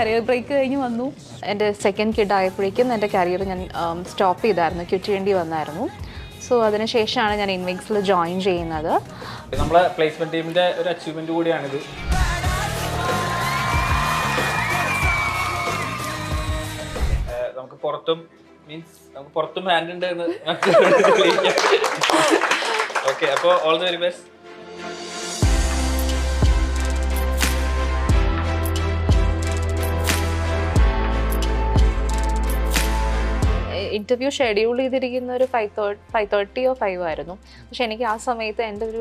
Career break കഴിഞ്ഞ് വന്നു. എൻ്റെ സെക്കൻഡ് കിഡ് ആയപ്പോഴേക്കും എൻ്റെ കരിയർ ഞാൻ സ്റ്റോപ്പ് ചെയ്തായിരുന്നു, ക്വിറ്റ് ചെയ്യേണ്ടി വന്നായിരുന്നു. സോ അതിനുശേഷമാണ് ഞാൻ ഇൻവിക്സിൽ ജോയിൻ ചെയ്യുന്നത്. നമ്മളെ പ്ലേസ്മെന്റ് ടീമിന്റെ ഒരു അച്ചീവ്മെന്റ് കൂടിയാണിത്. നമുക്ക് പുറത്തും ഹാൻഡ് ഉണ്ട് എന്ന് ഓക്കെ. അപ്പോൾ all the very best. Interview schedule ചെയ്തിരിക്കുന്ന ഒരു 5:30 or 5 ആയിരുന്നു. പക്ഷെ എനിക്ക് ആ സമയത്ത് എൻ്റെ ഒരു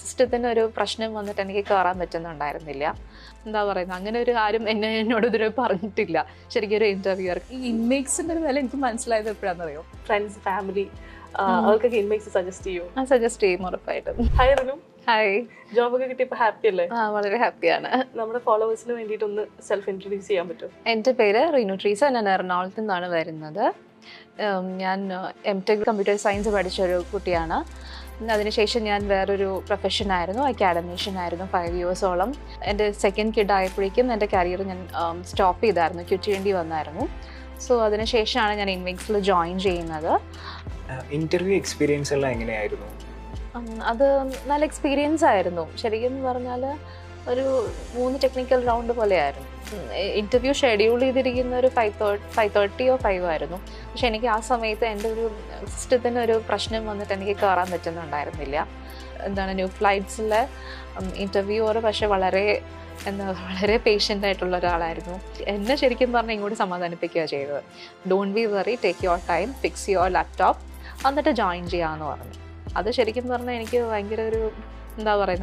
സിസ്റ്റത്തിന് ഒരു പ്രശ്നം വന്നിട്ട് എനിക്ക് കയറാൻ പറ്റുന്നുണ്ടായിരുന്നില്ല. എന്താ പറയുന്നത്, അങ്ങനെ ഒരു ആരും എന്നോട് ഇതുവരെ പറഞ്ഞിട്ടില്ല ശരിക്കും ഒരു ഇൻ്റർവ്യൂവർ. ഈ ഇൻമേക്സിൻ്റെ ഒരു വില എനിക്ക് മനസ്സിലായത് എപ്പോഴാണെന്നറിയോ? ഫ്രണ്ട്സ്, ഫാമിലി അവർക്കൊക്കെ ഇൻമേക്സ് സജസ്റ്റ് ചെയ്യും? സജസ്റ്റ് ചെയ്യും ഉറപ്പായിട്ടും. ഹായ് റിനു. ഹായ്. ജോബൊക്കെ കിട്ടിയപ്പോൾ ഹാപ്പി അല്ലേ? വളരെ ഹാപ്പിയാണ്. നമ്മുടെ ഫോളോവേഴ്സിന് വേണ്ടിയിട്ട് ഒന്ന് സെൽഫ് ഇൻട്രൊഡ്യൂസ് ചെയ്യാൻ പറ്റും? എൻ്റെ പേര് റിനു ട്രീസ. ഞാൻ എറണാകുളത്ത് നിന്നാണ് വരുന്നത്. ഞാൻ എംടെക് കമ്പ്യൂട്ടർ സയൻസ് പഠിച്ചൊരു കുട്ടിയാണ്. അതിനുശേഷം ഞാൻ വേറൊരു പ്രൊഫഷനായിരുന്നു, അക്കാഡമീഷ്യൻ ആയിരുന്നു 5 years. എൻ്റെ സെക്കൻഡ് കിഡ് ആയപ്പോഴേക്കും എൻ്റെ കരിയർ ഞാൻ സ്റ്റോപ്പ് ചെയ്തായിരുന്നു, ക്വിറ്റ് ചെയ്യേണ്ടി വന്നായിരുന്നു. സോ അതിനുശേഷമാണ് ഞാൻ ഇൻവിക്സിൽ ജോയിൻ ചെയ്യുന്നത്. ഇൻ്റർവ്യൂ എക്സ്പീരിയൻസ് എല്ലാം എങ്ങനെയായിരുന്നു? അത് നല്ല എക്സ്പീരിയൻസ് ആയിരുന്നു. ശരിക്കും പറഞ്ഞാൽ ഒരു 3 ടെക്നിക്കൽ റൗണ്ട് പോലെയായിരുന്നു. ഇൻ്റർവ്യൂ ഷെഡ്യൂൾ ചെയ്തിരിക്കുന്ന ഒരു 5:30 or 5 ആയിരുന്നു. പക്ഷെ എനിക്ക് ആ സമയത്ത് എൻ്റെ ഒരു സിസ്റ്റത്തിന് ഒരു പ്രശ്നം വന്നിട്ട് എനിക്ക് കയറാൻ പറ്റുന്നുണ്ടായിരുന്നില്ല. ന്യൂ ഫ്ലൈറ്റ്സിലെ ഇൻ്റർവ്യൂവർ പക്ഷെ വളരെ പേഷ്യൻ്റ് ആയിട്ടുള്ള ഒരാളായിരുന്നു. എന്നെ ശരിക്കും പറഞ്ഞാൽ ഇങ്ങോട്ട് സമാധാനിപ്പിക്കുക ചെയ്തത്. Don't be worry, take your time, fix your laptop, എന്നിട്ട് ജോയിൻ ചെയ്യാമെന്ന് പറഞ്ഞു. അത് ശരിക്കും പറഞ്ഞാൽ എനിക്ക് ഭയങ്കര ഒരു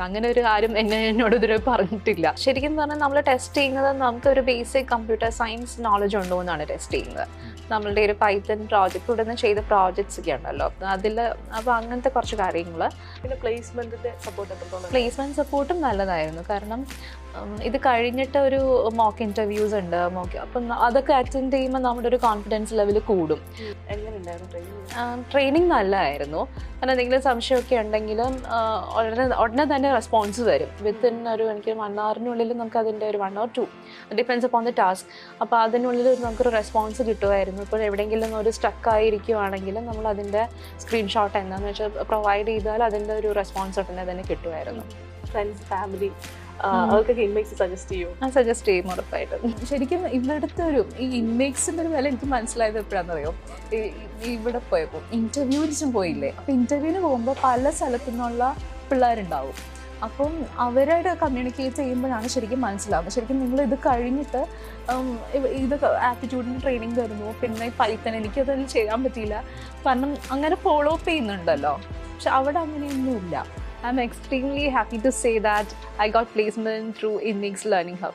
അങ്ങനെ ഒരു ആരും എന്നോട് ഇതുവരെ പറഞ്ഞിട്ടില്ല. ശരിക്കും പറഞ്ഞാൽ നമ്മൾ ടെസ്റ്റ് ചെയ്യുന്നത് നമുക്കൊരു ബേസിക് കമ്പ്യൂട്ടർ സയൻസ് നോളജ് ഉണ്ടോ എന്നാണ് ടെസ്റ്റ് ചെയ്യുന്നത്. നമ്മളുടെ ഒരു പൈത്തൺ പ്രോജക്റ്റ് ഉടനെ ചെയ്ത പ്രോജക്ട്സ് ഒക്കെ ഉണ്ടല്ലോ അതിൽ. അപ്പോൾ അങ്ങനത്തെ കുറച്ച് കാര്യങ്ങൾ. പിന്നെ പ്ലേസ്മെൻറ്റ് സപ്പോർട്ടും നല്ലതായിരുന്നു. കാരണം ഇത് കഴിഞ്ഞിട്ട് ഒരു മോക്ക് ഇൻ്റർവ്യൂസ് ഉണ്ട്. അപ്പം അതൊക്കെ അറ്റൻഡ് ചെയ്യുമ്പോൾ നമ്മുടെ ഒരു കോൺഫിഡൻസ് ലെവൽ കൂടും. ട്രെയിനിങ് നല്ലതായിരുന്നു. കാരണം എന്തെങ്കിലും സംശയമൊക്കെ ഉണ്ടെങ്കിലും ഉടനെ തന്നെ റെസ്പോൺസ് വരും. വിത്തിൻ എനിക്ക് 1 hourനുള്ളിൽ നമുക്ക് അതിൻ്റെ ഒരു 1 or 2 depends upon the task. അപ്പോൾ അതിനുള്ളിൽ നമുക്കൊരു റെസ്പോൺസ് കിട്ടുമായിരുന്നു. ഇപ്പോൾ എവിടെയെങ്കിലും ഒരു സ്റ്റക്കായിരിക്കുവാണെങ്കിലും നമ്മൾ അതിൻ്റെ സ്ക്രീൻഷോട്ട് എന്താണെന്ന് വെച്ചാൽ പ്രൊവൈഡ് ചെയ്താൽ അതിൻ്റെ ഒരു റെസ്പോൺസ് ഉടനെ തന്നെ കിട്ടുമായിരുന്നു. ഫ്രണ്ട്സ്, ഫാമിലി അവർക്കൊക്കെ ഇൻമേക്സ് സജസ്റ്റ് ചെയ്യും? സജസ്റ്റ് ചെയ്യും ഉറപ്പായിട്ടും. ശരിക്കും ഇവിടുത്തെ ഈ ഇൻമേക്സിൻ്റെ ഒരു വില എനിക്ക് മനസ്സിലായത് എപ്പോഴാണെന്നറിയോ? ഇവിടെ പോയപ്പോൾ ഇൻ്റർവ്യൂവിനും പോയില്ലേ, അപ്പോൾ ഇൻ്റർവ്യൂവിന് പോകുമ്പോൾ പല സ്ഥലത്തു നിന്നുള്ള പിള്ളേരുണ്ടാവും. അപ്പം അവരോട് കമ്മ്യൂണിക്കേറ്റ് ചെയ്യുമ്പോഴാണ് ശരിക്കും മനസ്സിലാവുന്നത്. ശരിക്കും നിങ്ങൾ ഇത് കഴിഞ്ഞിട്ട് ഇത് ആപ്റ്റിറ്റ്യൂഡിൻ്റെ ട്രെയിനിങ് തരുന്നു, പിന്നെ പൈത്തൺ എനിക്കതിൽ ചെയ്യാൻ പറ്റിയില്ല കാരണം അങ്ങനെ ഫോളോ അപ്പ് ചെയ്യുന്നുണ്ടല്ലോ. പക്ഷെ അവിടെ അങ്ങനെയൊന്നുമില്ല. I'm extremely happy to say that I got placement through Inmix Learning Hub.